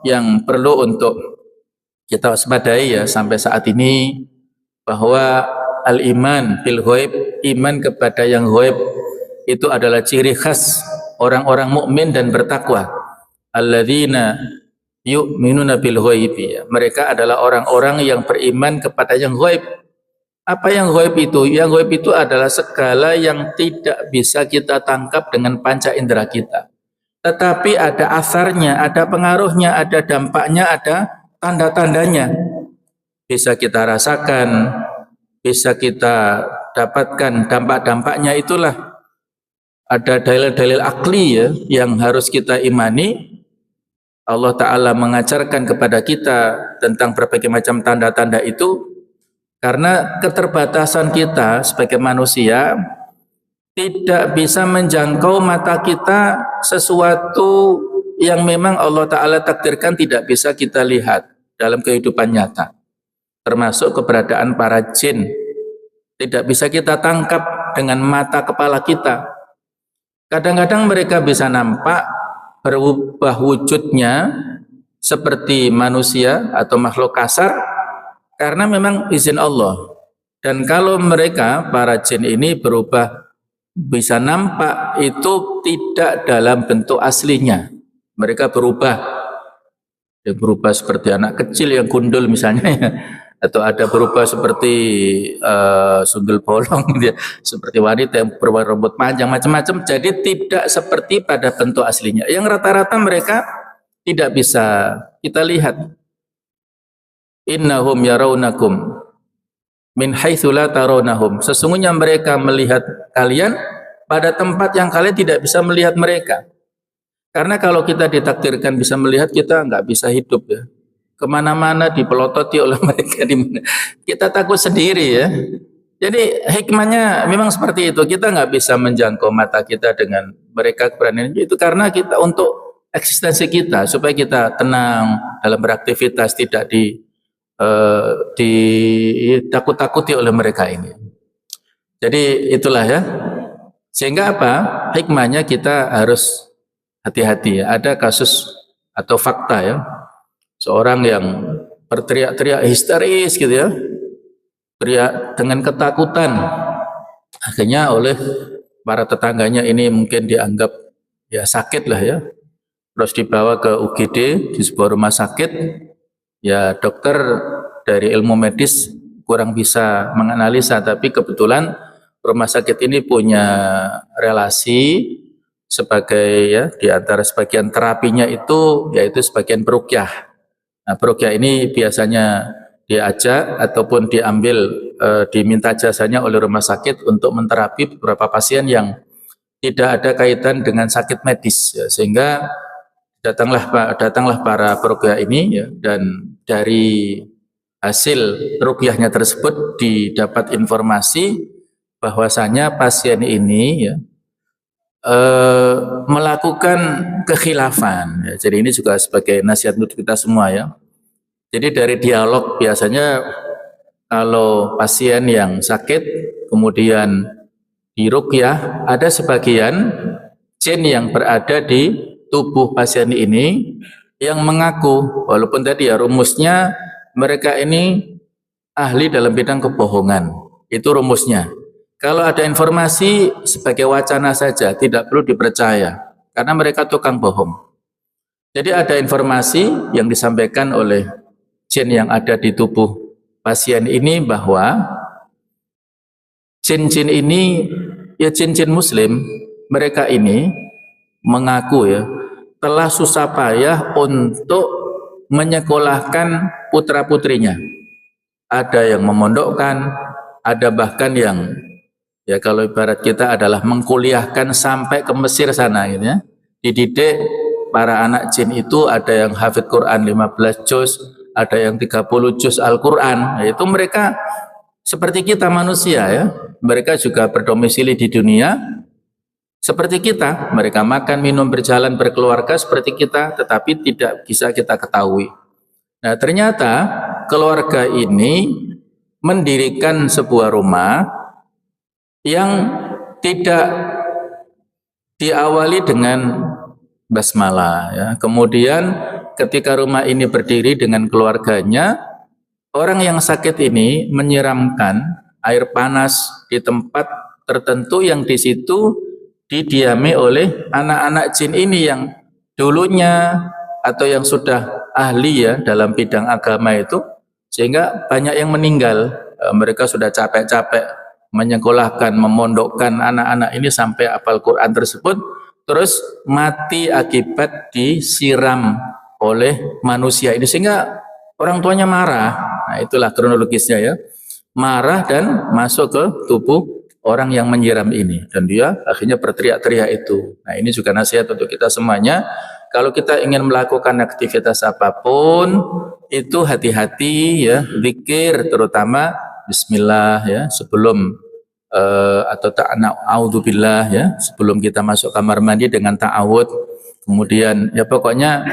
yang perlu untuk kita waspadai ya sampai saat ini, bahwa al-iman bil ghaib, iman kepada yang ghaib, itu adalah ciri khas orang-orang mukmin dan bertakwa. Alladzina yu'minuna bil ghaib, ya. Mereka adalah orang-orang yang beriman kepada yang ghaib. Apa yang ghaib itu? Yang ghaib itu adalah segala yang tidak bisa kita tangkap dengan panca indera kita. Tetapi ada asarnya, ada pengaruhnya, ada dampaknya, ada tanda-tandanya. Bisa kita rasakan, bisa kita dapatkan dampak-dampaknya. Itulah ada dalil-dalil akli ya yang harus kita imani. Allah Ta'ala mengajarkan kepada kita tentang berbagai macam tanda-tanda itu karena keterbatasan kita sebagai manusia tidak bisa menjangkau mata kita sesuatu yang memang Allah Ta'ala takdirkan tidak bisa kita lihat dalam kehidupan nyata, termasuk keberadaan para jin. Tidak bisa kita tangkap dengan mata kepala kita. Kadang-kadang mereka bisa nampak berubah wujudnya seperti manusia atau makhluk kasar karena memang izin Allah. Dan kalau mereka, para jin ini berubah bisa nampak itu tidak dalam bentuk aslinya. Mereka berubah seperti anak kecil yang gundul misalnya ya. Atau ada berubah seperti sundel bolong gitu ya. Seperti wanita yang berambut panjang macam-macam. Jadi tidak seperti pada bentuk aslinya. Yang rata-rata mereka tidak bisa kita lihat. Innahum yarawnakum min haitsu la tarawnahum. Sesungguhnya mereka melihat kalian pada tempat yang kalian tidak bisa melihat mereka. Karena kalau kita ditakdirkan bisa melihat, kita nggak bisa hidup ya. Kemana-mana dipelototi oleh mereka di mana. Kita takut sendiri ya. Jadi hikmahnya memang seperti itu. Kita nggak bisa menjangkau mata kita dengan mereka keberanian itu karena kita untuk eksistensi kita supaya kita tenang dalam beraktivitas, tidak ditakut-takuti oleh mereka ini. Jadi itulah ya. Sehingga apa? Hikmahnya kita harus hati-hati ya. Ada kasus atau fakta ya. Seorang yang berteriak-teriak histeris gitu ya, teriak dengan ketakutan. Akhirnya oleh para tetangganya ini mungkin dianggap ya sakit lah ya. Terus dibawa ke UGD di sebuah rumah sakit. Ya dokter dari ilmu medis kurang bisa menganalisa, tapi kebetulan rumah sakit ini punya relasi sebagai ya di antara sebagian terapinya itu yaitu sebagian peruqyah. Nah, peruqyah ini biasanya diajak ataupun diminta jasanya oleh rumah sakit untuk menterapi beberapa pasien yang tidak ada kaitan dengan sakit medis ya, sehingga datanglah para peruqyah ini ya, dan dari hasil ruqyahnya tersebut didapat informasi bahwasanya pasien ini ya, melakukan kekhilafan ya. Jadi ini juga sebagai nasihat untuk kita semua ya. Jadi dari dialog biasanya kalau pasien yang sakit kemudian diruqyah, ada sebagian jin yang berada di tubuh pasien ini yang mengaku, walaupun tadi ya rumusnya mereka ini ahli dalam bidang kebohongan. Itu rumusnya. Kalau ada informasi sebagai wacana saja, tidak perlu dipercaya, karena mereka tukang bohong. Jadi ada informasi yang disampaikan oleh jin yang ada di tubuh pasien ini bahwa jin-jin ini, ya jin-jin muslim, mereka ini mengaku ya, telah susah payah untuk menyekolahkan putra-putrinya. Ada yang memondokkan, ada bahkan yang ya kalau ibarat kita adalah mengkuliahkan sampai ke Mesir sana gitu ya. Dididik para anak jin itu, ada yang hafid Quran 15 juz, ada yang 30 juz Al-Quran. Itu mereka seperti kita manusia ya. Mereka juga berdomisili di dunia seperti kita. Mereka makan, minum, berjalan, berkeluarga seperti kita, tetapi tidak bisa kita ketahui. Nah, ternyata keluarga ini mendirikan sebuah rumah yang tidak diawali dengan basmalah ya. Kemudian ketika rumah ini berdiri dengan keluarganya, orang yang sakit ini menyiramkan air panas di tempat tertentu yang di situ didiami oleh anak-anak jin ini yang dulunya atau yang sudah ahli ya dalam bidang agama itu, sehingga banyak yang meninggal. mereka sudah capek-capek menyekolahkan, memondokkan anak-anak ini sampai hafal Quran tersebut, terus mati akibat disiram oleh manusia ini, sehingga orang tuanya marah. Nah, itulah kronologisnya ya. Marah dan masuk ke tubuh orang yang menyiram ini, dan dia akhirnya berteriak-teriak itu. Nah, ini juga nasihat untuk kita semuanya. Kalau kita ingin melakukan aktivitas apapun, itu hati-hati ya, zikir terutama bismillah ya, sebelum atau ta'awudzubillah ya, sebelum kita masuk kamar mandi dengan ta'awud. Kemudian ya pokoknya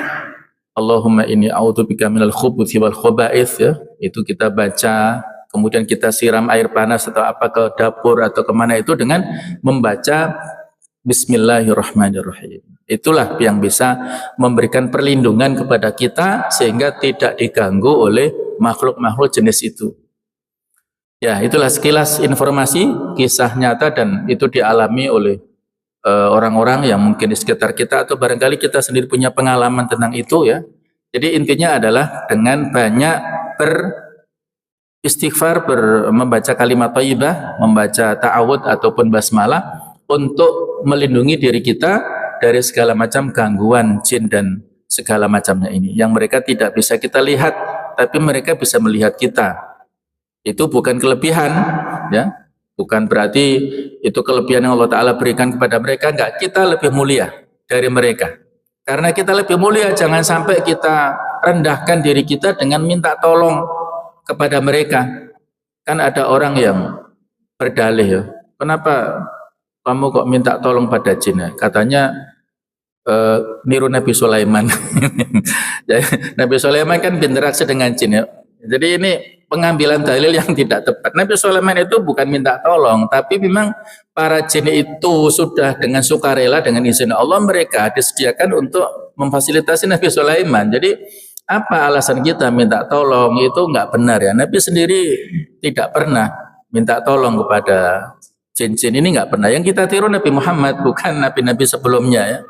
Allahumma inni a'udzubika minal khubuthi wal khaba'ith ya, itu kita baca. Kemudian kita siram air panas atau apa ke dapur atau kemana itu dengan membaca Bismillahirrahmanirrahim. Itulah yang bisa memberikan perlindungan kepada kita sehingga tidak diganggu oleh makhluk-makhluk jenis itu. Ya, itulah sekilas informasi kisah nyata, dan itu dialami oleh orang-orang yang mungkin di sekitar kita, atau barangkali kita sendiri punya pengalaman tentang itu ya. Jadi intinya adalah dengan banyak beristighfar, membaca kalimat thayyibah, membaca ta'awud ataupun basmalah untuk melindungi diri kita dari segala macam gangguan jin dan segala macamnya ini, yang mereka tidak bisa kita lihat tapi mereka bisa melihat kita. Itu bukan kelebihan ya, bukan berarti itu kelebihan yang Allah Ta'ala berikan kepada mereka, enggak, kita lebih mulia dari mereka. Karena kita lebih mulia, jangan sampai kita rendahkan diri kita dengan minta tolong kepada mereka. Kan ada orang yang berdalih ya, kenapa kamu kok minta tolong pada jin ya? Katanya niru Nabi Sulaiman. Nabi Sulaiman kan berinteraksi dengan jin ya. Jadi ini pengambilan dalil yang tidak tepat. Nabi Sulaiman itu bukan minta tolong, tapi memang para jin itu sudah dengan sukarela, dengan izin Allah, mereka disediakan untuk memfasilitasi Nabi Sulaiman. Jadi apa alasan kita minta tolong? Itu enggak benar ya. Nabi sendiri tidak pernah minta tolong kepada jin-jin, ini enggak pernah. Yang kita tiru Nabi Muhammad, bukan nabi-nabi sebelumnya ya.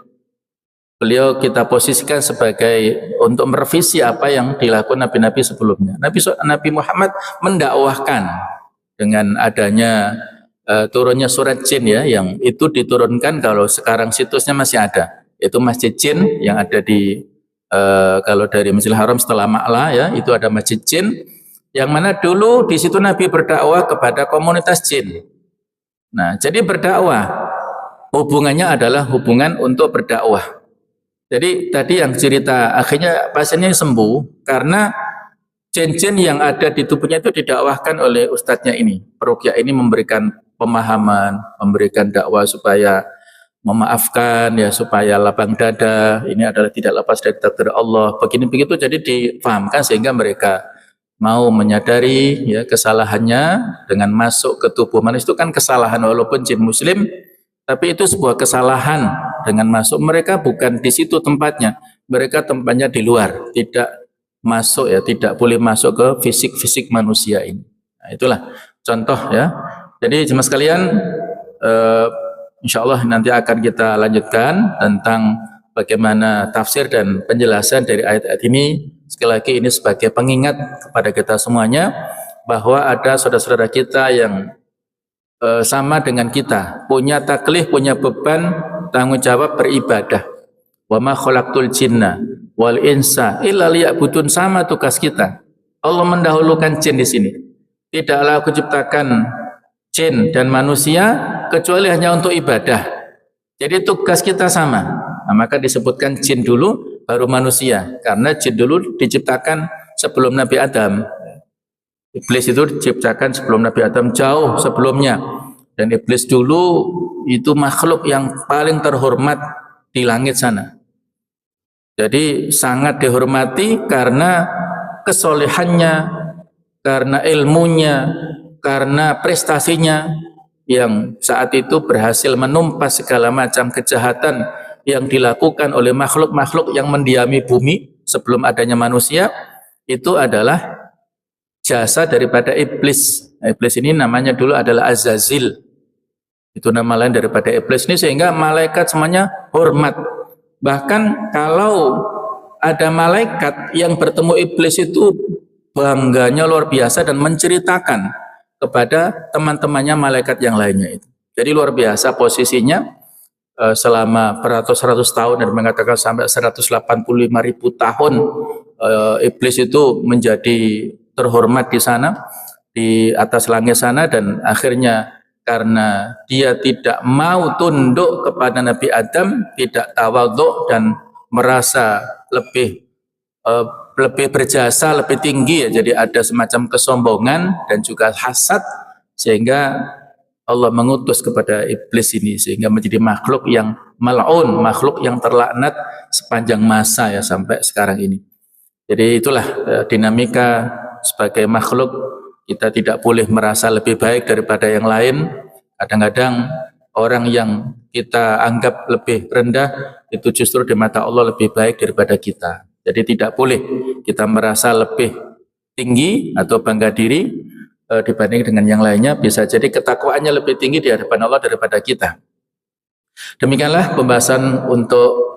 Beliau kita posisikan sebagai untuk merevisi apa yang dilakukan nabi-nabi sebelumnya. Nabi Muhammad mendakwahkan dengan adanya turunnya surat jin ya, yang itu diturunkan, kalau sekarang situsnya masih ada, itu Masjid Jin yang ada di kalau dari Masjidil Haram setelah Ma'la ya, itu ada Masjid Jin, yang mana dulu di situ Nabi berdakwah kepada komunitas jin. Nah, jadi berdakwah hubungannya adalah hubungan untuk berdakwah. Jadi tadi yang cerita akhirnya pasiennya sembuh karena jin-jin yang ada di tubuhnya itu didakwahkan oleh ustadznya ini. Peruqyah ini memberikan pemahaman, memberikan dakwah supaya memaafkan ya, supaya lapang dada, ini adalah tidak lepas dari takdir Allah. Begini begitu, jadi difahamkan sehingga mereka mau menyadari ya kesalahannya dengan masuk ke tubuh manusia. Itu kan kesalahan walaupun jin muslim, tapi itu sebuah kesalahan dengan masuk. Mereka bukan di situ tempatnya, mereka tempatnya di luar, tidak masuk ya, tidak boleh masuk ke fisik manusia ini. Nah, itulah contoh ya. Jadi jemaah sekalian, insya Allah nanti akan kita lanjutkan tentang bagaimana tafsir dan penjelasan dari ayat-ayat ini. Sekali lagi ini sebagai pengingat kepada kita semuanya bahwa ada saudara-saudara kita yang sama dengan kita, punya taklif, punya beban tanggung jawab beribadah. Wa ma khalaqtul jinna wal insa illa liya'budun, sama tugas kita. Allah mendahulukan jin di sini. Tidaklah aku ciptakan jin dan manusia kecuali hanya untuk ibadah. Jadi tugas kita sama. Nah, maka disebutkan jin dulu baru manusia, karena jin dulu diciptakan sebelum Nabi Adam. Iblis itu diciptakan sebelum Nabi Adam, jauh sebelumnya. Dan iblis dulu itu makhluk yang paling terhormat di langit sana. Jadi sangat dihormati karena kesolehannya, karena ilmunya, karena prestasinya yang saat itu berhasil menumpas segala macam kejahatan yang dilakukan oleh makhluk-makhluk yang mendiami bumi sebelum adanya manusia. Itu adalah jasa daripada iblis. Iblis ini namanya dulu adalah Azazil. Itu nama lain daripada iblis ini, sehingga malaikat semuanya hormat. Bahkan kalau ada malaikat yang bertemu iblis itu bangganya luar biasa dan menceritakan kepada teman-temannya malaikat yang lainnya itu. Jadi luar biasa posisinya selama beratus-ratus tahun dan mengatakan sampai 185.000 tahun iblis itu menjadi terhormat di sana, di atas langit sana, dan akhirnya karena dia tidak mau tunduk kepada Nabi Adam, tidak tawadhu dan merasa lebih eh, lebih berjasa, lebih tinggi ya. Jadi ada semacam kesombongan dan juga hasad, sehingga Allah mengutus kepada iblis ini sehingga menjadi makhluk yang mal'un, makhluk yang terlaknat sepanjang masa ya sampai sekarang ini. Jadi itulah dinamika sebagai makhluk, kita tidak boleh merasa lebih baik daripada yang lain. Kadang-kadang orang yang kita anggap lebih rendah itu justru di mata Allah lebih baik daripada kita. Jadi tidak boleh kita merasa lebih tinggi atau bangga diri dibanding dengan yang lainnya. Bisa jadi ketakwaannya lebih tinggi di hadapan Allah daripada kita. Demikianlah pembahasan untuk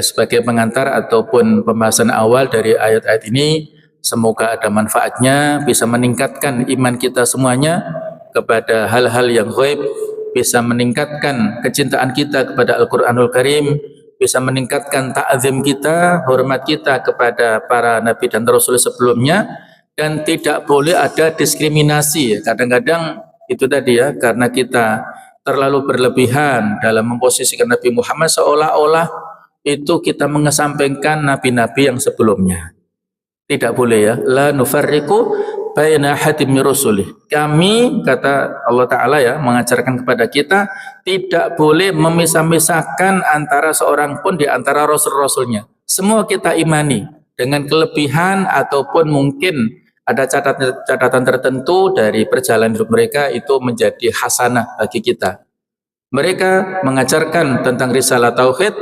sebagai pengantar ataupun pembahasan awal dari ayat-ayat ini. Semoga ada manfaatnya, bisa meningkatkan iman kita semuanya kepada hal-hal yang ghaib, bisa meningkatkan kecintaan kita kepada Al-Quranul Karim, bisa meningkatkan ta'zim kita, hormat kita kepada para nabi dan rasul sebelumnya, dan tidak boleh ada diskriminasi. Kadang-kadang itu tadi ya, karena kita terlalu berlebihan dalam memposisikan Nabi Muhammad seolah-olah itu kita mengesampingkan nabi-nabi yang sebelumnya. Tidak boleh ya. La nufarriqu baina hadim min rusulih. Kami, kata Allah Ta'ala ya, mengajarkan kepada kita, tidak boleh memisah-misahkan antara seorang pun di antara rasul-rasulnya. Semua kita imani dengan kelebihan ataupun mungkin ada catatan tertentu dari perjalanan hidup mereka itu menjadi hasanah bagi kita. Mereka mengajarkan tentang risalah tauhid,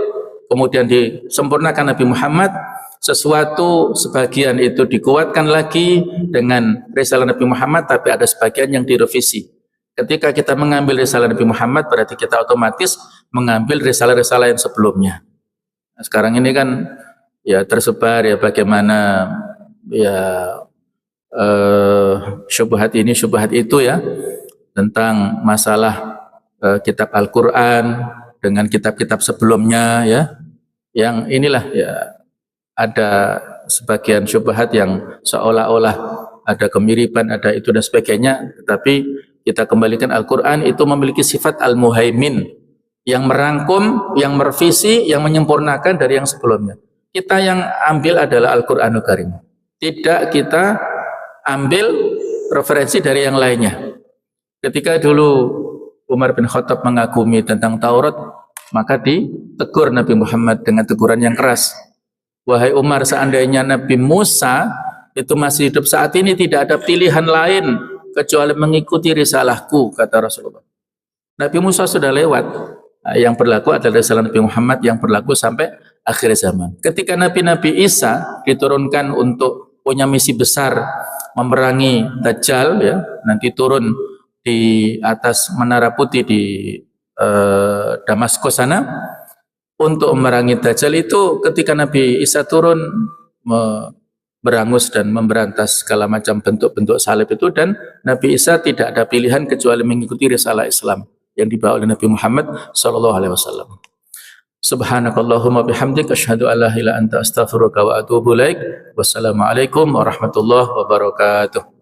kemudian disempurnakan Nabi Muhammad, sesuatu sebagian itu dikuatkan lagi dengan risalah Nabi Muhammad, tapi ada sebagian yang direvisi. Ketika kita mengambil risalah Nabi Muhammad, berarti kita otomatis mengambil risalah-risalah yang sebelumnya. Nah, sekarang ini kan ya tersebar ya bagaimana ya syubhat ini syubhat itu ya, tentang masalah kitab Al-Quran dengan kitab-kitab sebelumnya ya, yang inilah ya ada sebagian syubhat yang seolah-olah ada kemiripan, ada itu dan sebagainya, tetapi kita kembalikan Al-Quran itu memiliki sifat Al-Muhaimin, yang merangkum, yang merevisi, yang menyempurnakan dari yang sebelumnya. Kita yang ambil adalah Al-Quranul Karim, tidak kita ambil referensi dari yang lainnya. Ketika dulu Umar bin Khattab mengagumi tentang Taurat, maka ditegur Nabi Muhammad dengan teguran yang keras. Wahai Umar, seandainya Nabi Musa itu masih hidup saat ini, tidak ada pilihan lain kecuali mengikuti risalahku, kata Rasulullah. Nabi Musa sudah lewat. Yang berlaku adalah risalah Nabi Muhammad yang berlaku sampai akhir zaman. Ketika Nabi Isa diturunkan untuk punya misi besar memerangi Dajjal ya, nanti turun di atas Menara Putih di Damaskus sana untuk memerangi Dajjal, itu ketika Nabi Isa turun berangus dan memberantas segala macam bentuk-bentuk salib itu, dan Nabi Isa tidak ada pilihan kecuali mengikuti risalah Islam yang dibawa oleh Nabi Muhammad sallallahu alaihi wasallam. Subhanakallahumma bihamdik asyhadu an la ilaha illa anta astaghfiruka wa atubu ilaik. Wassalamualaikum warahmatullahi wabarakatuh.